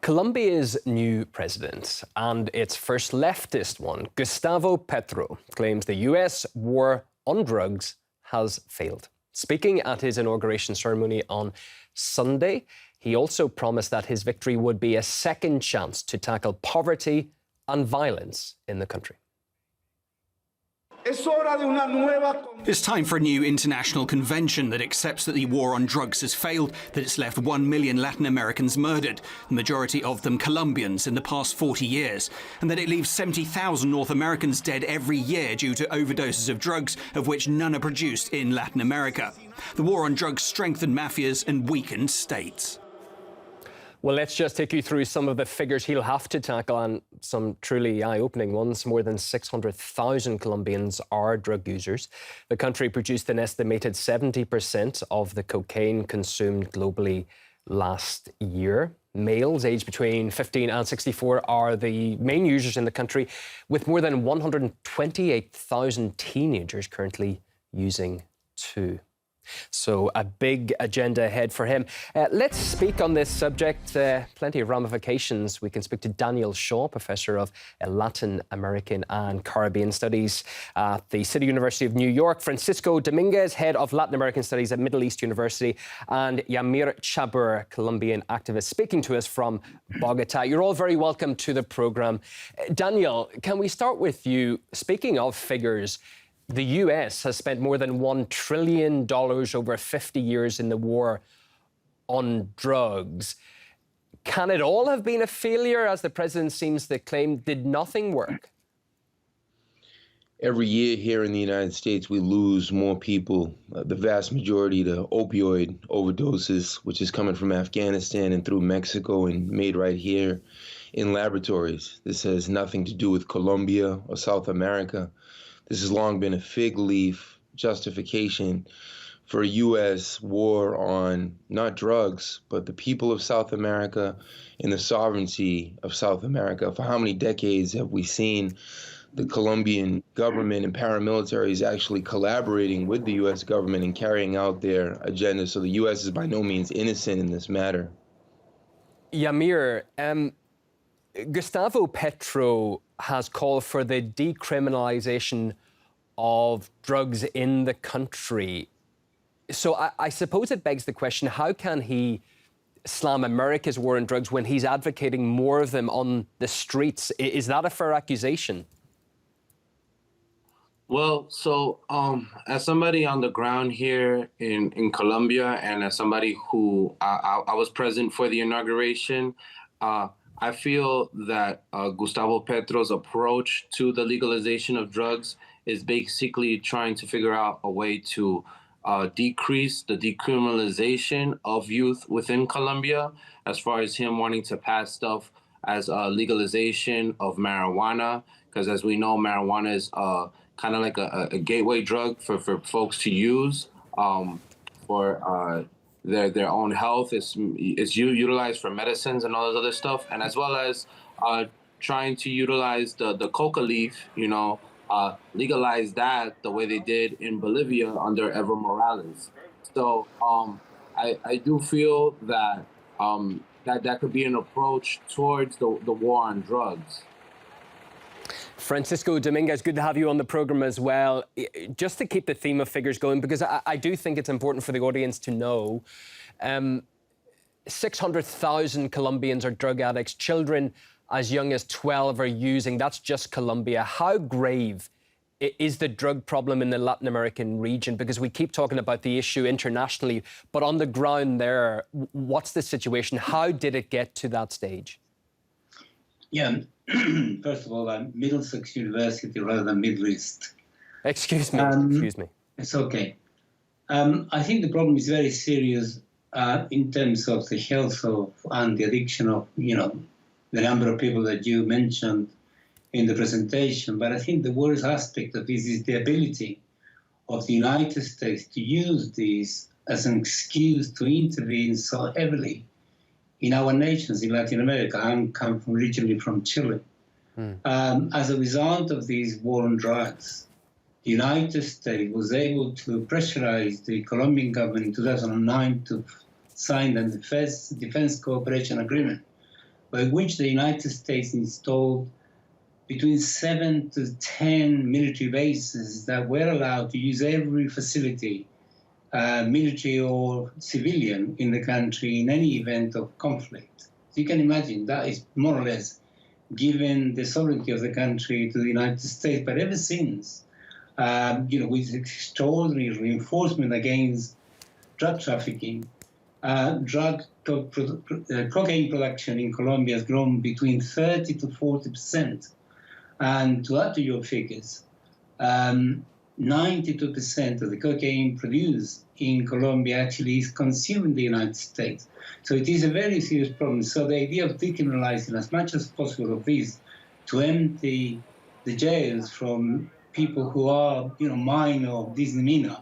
Colombia's new president, and its first leftist one, Gustavo Petro, claims the US war on drugs has failed. Speaking at his inauguration ceremony on Sunday, he also promised that his victory would be a second chance to tackle poverty and violence in the country. It's time for a new international convention that accepts that the war on drugs has failed, that it's left 1 million Latin Americans murdered, the majority of them Colombians, in the past 40 years, and that it leaves 70,000 North Americans dead every year due to overdoses of drugs, of which none are produced in Latin America. The war on drugs strengthened mafias and weakened states. Well, let's just take you through some of the figures he'll have to tackle, and some truly eye-opening ones. More than 600,000 Colombians are drug users. The country produced an estimated 70% of the cocaine consumed globally last year. Males aged between 15 and 64 are the main users in the country, with more than 128,000 teenagers currently using too. So a big agenda ahead for him. Let's speak on this subject. Plenty of ramifications. We can speak to Daniel Shaw, Professor of Latin American and Caribbean Studies at the City University of New York, Francisco Dominguez, Head of Latin American Studies at Middle East University, and Yamir Chabur, Colombian activist, speaking to us from Bogota. You're all very welcome to the programme. Daniel, can we start with you? Speaking of figures, the US has spent more than $1 trillion over 50 years in the war on drugs. Can it all have been a failure, as the president seems to claim? Did nothing work? Every year here in the United States, we lose more people, the vast majority to opioid overdoses, which is coming from Afghanistan and through Mexico and made right here in laboratories. This has nothing to do with Colombia or South America. This has long been a fig leaf justification for a U.S. war on not drugs, but the people of South America and the sovereignty of South America. For how many decades have we seen the Colombian government and paramilitaries actually collaborating with the U.S. government and carrying out their agenda? So the U.S. is by no means innocent in this matter. Yamir, Gustavo Petro has called for the decriminalization of drugs in the country. So I suppose it begs the question, how can he slam America's war on drugs when he's advocating more of them on the streets? Is that a fair accusation? Well, so as somebody on the ground here in Colombia, and as somebody who I was present for the inauguration, I feel that Gustavo Petro's approach to the legalization of drugs is basically trying to figure out a way to decrease the decriminalization of youth within Colombia, as far as him wanting to pass stuff as legalization of marijuana, because as we know, marijuana is kind of like a gateway drug for folks to use for their own health. It's utilized for medicines and all this other stuff, and as well as trying to utilize the coca leaf, legalize that the way they did in Bolivia under Evo Morales. So I do feel that that could be an approach towards the war on drugs. Francisco Dominguez, good to have you on the programme as well. Just to keep the theme of figures going, because I do think it's important for the audience to know, 600,000 Colombians are drug addicts. Children as young as 12 are using. That's just Colombia. How grave is the drug problem in the Latin American region? Because we keep talking about the issue internationally, but on the ground there, what's the situation? How did it get to that stage? Yeah, first of all, I'm Middlesex University rather than Middle East. Excuse me, excuse me. It's okay. I think the problem is very serious in terms of the health and the addiction of, the number of people that you mentioned in the presentation. But I think the worst aspect of this is the ability of the United States to use this as an excuse to intervene so heavily in our nations in Latin America. I come originally from Chile. As a result of this war on drugs, the United States was able to pressurize the Colombian government in 2009 to sign the Defense Cooperation Agreement, by which the United States installed between 7 to 10 military bases that were allowed to use every facility, military or civilian, in the country in any event of conflict. So you can imagine that is more or less given the sovereignty of the country to the United States. But ever since, with extraordinary reinforcement against drug trafficking, cocaine production in Colombia has grown between 30 to 40%. And to add to your figures, 92% of the cocaine produced in Colombia actually is consumed in the United States. So it is a very serious problem. So the idea of decriminalizing as much as possible of this, to empty the jails from people who are, minor or misdemeanor,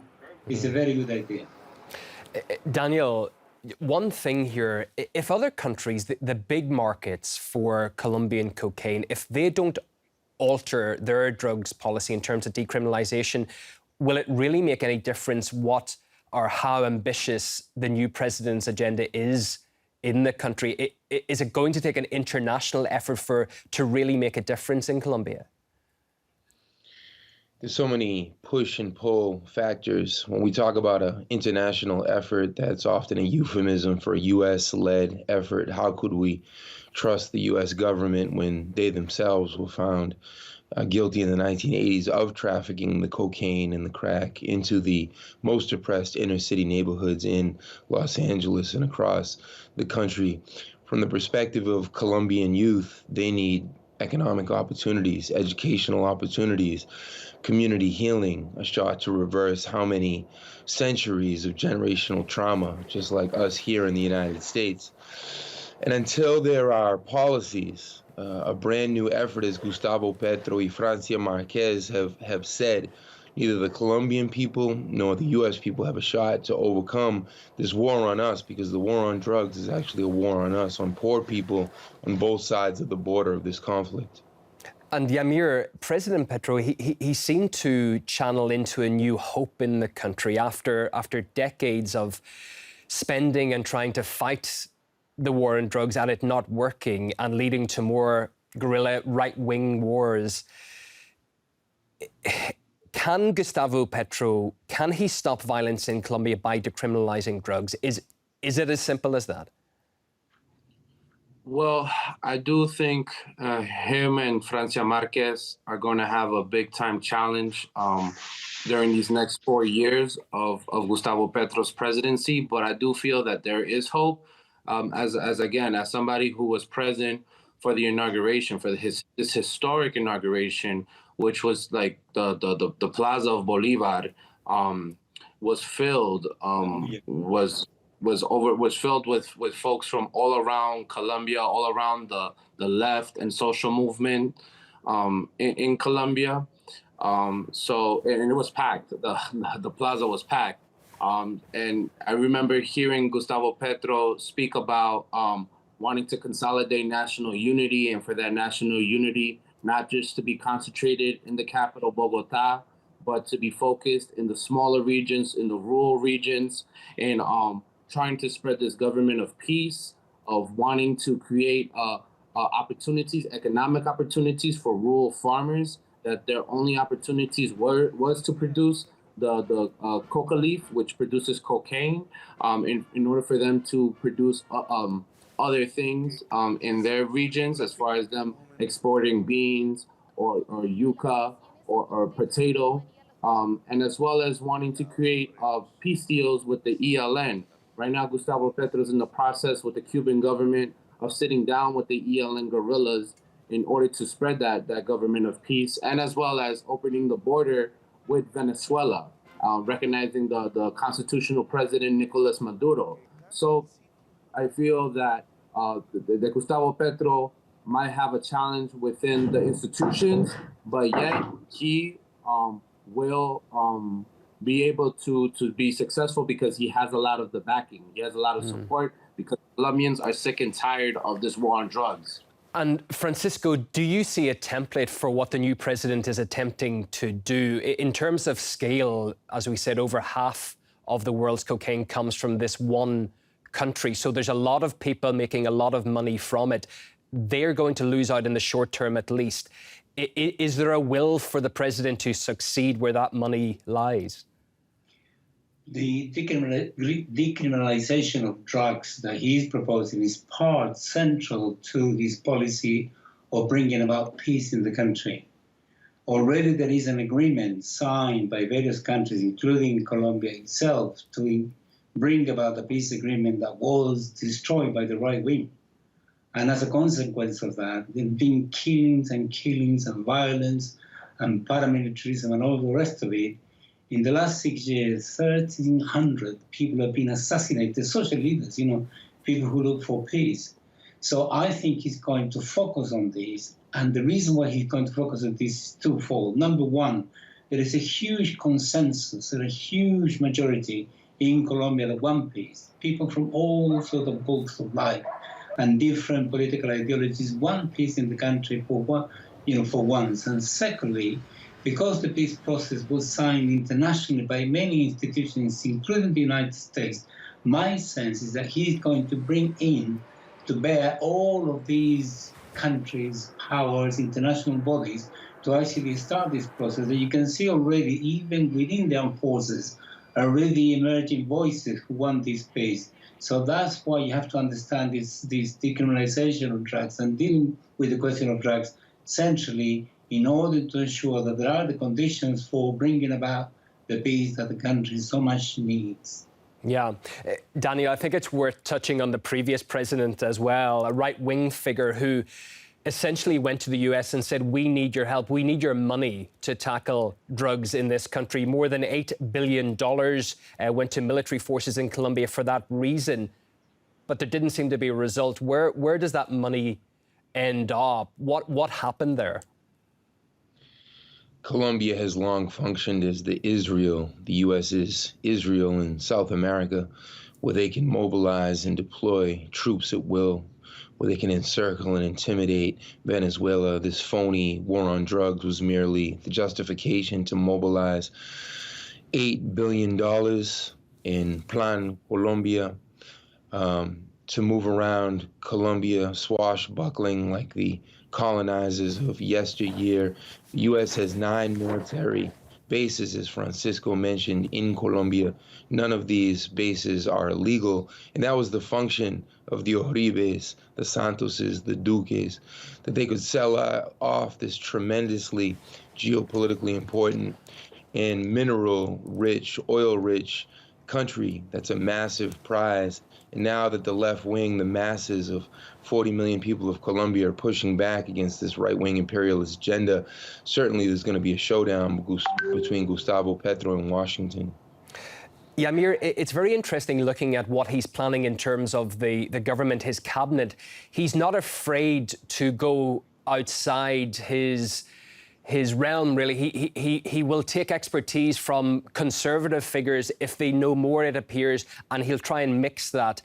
is a very good idea. Daniel, one thing here, if other countries, the big markets for Colombian cocaine, if they don't alter their drugs policy in terms of decriminalisation, will it really make any difference what or how ambitious the new president's agenda is in the country? Is it going to take an international effort to really make a difference in Colombia? There's so many push and pull factors. When we talk about an international effort, that's often a euphemism for a U.S.-led effort. How could we trust the U.S. government when they themselves were found guilty in the 1980s of trafficking the cocaine and the crack into the most oppressed inner city neighborhoods in Los Angeles and across the country? From the perspective of Colombian youth, they need economic opportunities, educational opportunities, community healing, a shot to reverse how many centuries of generational trauma, just like us here in the United States. And until there are policies, a brand new effort, as Gustavo Petro y Francia Marquez have said, neither the Colombian people nor the U.S. people have a shot to overcome this war on us, because the war on drugs is actually a war on us, on poor people on both sides of the border of this conflict. And Yamir, President Petro, he seemed to channel into a new hope in the country after decades of spending and trying to fight the war on drugs and it not working and leading to more guerrilla right-wing wars. Can Gustavo Petro, can he stop violence in Colombia by decriminalizing drugs? Is it as simple as that? Well, I do think him and Francia Marquez are going to have a big-time challenge during these next 4 years of Gustavo Petro's presidency. But I do feel that there is hope. As somebody who was present for the inauguration, for this historic inauguration, which was like the Plaza of Bolivar, was filled, was filled with folks from all around Colombia, all around the left and social movement in Colombia. And it was packed. The plaza was packed. And I remember hearing Gustavo Petro speak about wanting to consolidate national unity, and for that national unity not just to be concentrated in the capital, Bogota, but to be focused in the smaller regions, in the rural regions, and trying to spread this government of peace, of wanting to create opportunities, economic opportunities for rural farmers, that their only opportunities was to produce the coca leaf, which produces cocaine, in order for them to produce other things in their regions, as far as them exporting beans or yuca or potato, and as well as wanting to create peace deals with the ELN. Right now, Gustavo Petro is in the process with the Cuban government of sitting down with the ELN guerrillas in order to spread that government of peace, and as well as opening the border with Venezuela, recognizing the constitutional president, Nicolas Maduro. So I feel that the Gustavo Petro might have a challenge within the institutions, but yet he will be able to be successful because he has a lot of the backing. He has a lot of support because Colombians are sick and tired of this war on drugs. And Francisco, do you see a template for what the new president is attempting to do? In terms of scale, as we said, over half of the world's cocaine comes from this one country. So there's a lot of people making a lot of money from it. they're going to lose out in the short term at least. Is there a will for the president to succeed where that money lies? The decriminalization of drugs that he's proposing is part central to his policy of bringing about peace in the country. Already there is an agreement signed by various countries, including Colombia itself, to bring about a peace agreement that was destroyed by the right wing. And as a consequence of that, there have been killings and violence and paramilitarism and all the rest of it. In the last 6 years, 1,300 people have been assassinated, social leaders, people who look for peace. So I think he's going to focus on this. And the reason why he's going to focus on this is twofold. Number one, there is a huge consensus, a huge majority in Colombia that want peace. People from all sorts of walks of life and different political ideologies want peace in the country for once. And secondly, because the peace process was signed internationally by many institutions, including the United States, my sense is that he's going to bring in to bear all of these countries, powers, international bodies to actually start this process. And you can see already, even within the armed forces, already emerging voices who want this peace. So that's why you have to understand this decriminalization of drugs and dealing with the question of drugs centrally in order to ensure that there are the conditions for bringing about the peace that the country so much needs. Yeah. Daniel, I think it's worth touching on the previous president as well, a right-wing figure who essentially went to the US and said, we need your help, we need your money to tackle drugs in this country. More than $8 billion went to military forces in Colombia for that reason. But there didn't seem to be a result. Where does that money end up? What happened there? Colombia has long functioned as the U.S.'s Israel in South America, where they can mobilize and deploy troops at will, where they can encircle and intimidate Venezuela. This phony war on drugs was merely the justification to mobilize $8 billion in Plan Colombia, to move around Colombia, swashbuckling like the colonizers of yesteryear. The U.S. has 9 military bases, as Francisco mentioned, in Colombia. None of these bases are illegal, and that was the function of the Uribes, the Santoses, the Duques, that they could sell off this tremendously geopolitically important and mineral-rich, oil-rich country that's a massive prize. And now that the left wing, the masses of 40 million people of Colombia are pushing back against this right-wing imperialist agenda, certainly there's going to be a showdown between Gustavo Petro and Washington. Yeah, Amir, it's very interesting looking at what he's planning in terms of the government, his cabinet. He's not afraid to go outside his realm, really. He will take expertise from conservative figures if they know more, it appears, and he'll try and mix that.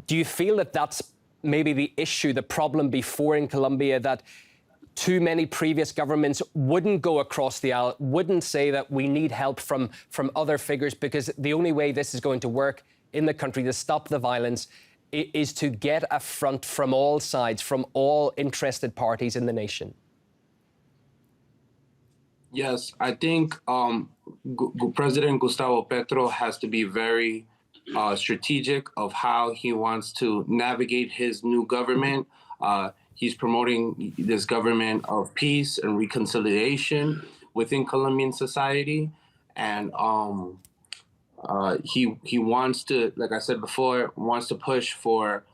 Do you feel that that's maybe the issue, the problem before in Colombia, that too many previous governments wouldn't go across the aisle, wouldn't say that we need help from other figures, because the only way this is going to work in the country to stop the violence is to get a front from all sides, from all interested parties in the nation? Yes, I think President Gustavo Petro has to be very strategic of how he wants to navigate his new government. He's promoting this government of peace and reconciliation within Colombian society. And he wants to, like I said before, wants to push for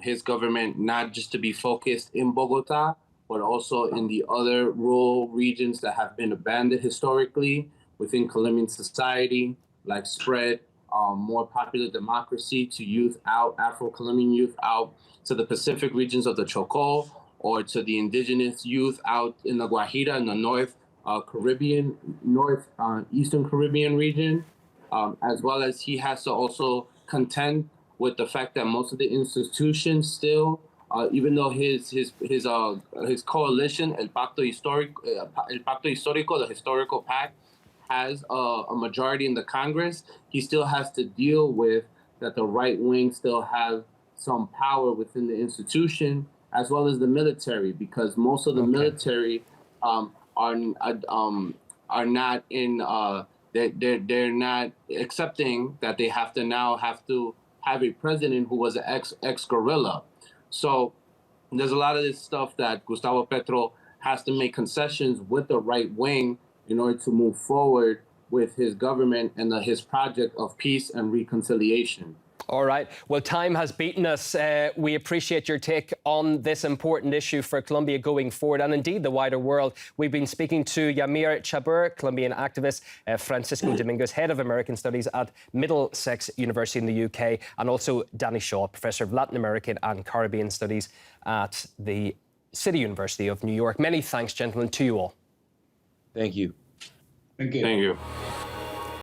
his government not just to be focused in Bogota, but also in the other rural regions that have been abandoned historically within Colombian society, like spread more popular democracy to youth out, Afro-Colombian youth out to the Pacific regions of the Chocó, or to the indigenous youth out in the Guajira in the Eastern Caribbean region, as well as he has to also contend with the fact that most of the institutions still, even though his coalition, El Pacto Histórico, the historical pact, has a majority in the Congress, he still has to deal with that the right wing still have some power within the institution, as well as the military, because most of the military are not in they're not accepting that they have to have a president who was an ex guerrilla. So there's a lot of this stuff that Gustavo Petro has to make concessions with the right wing in order to move forward with his government and his project of peace and reconciliation. All right. Well, time has beaten us. We appreciate your take on this important issue for Colombia going forward, and indeed the wider world. We've been speaking to Yamir Chabur, Colombian activist, Francisco Dominguez, Head of American Studies at Middlesex University in the UK, and also Danny Shaw, Professor of Latin American and Caribbean Studies at the City University of New York. Many thanks, gentlemen, to you all. Thank you. Thank you. Thank you.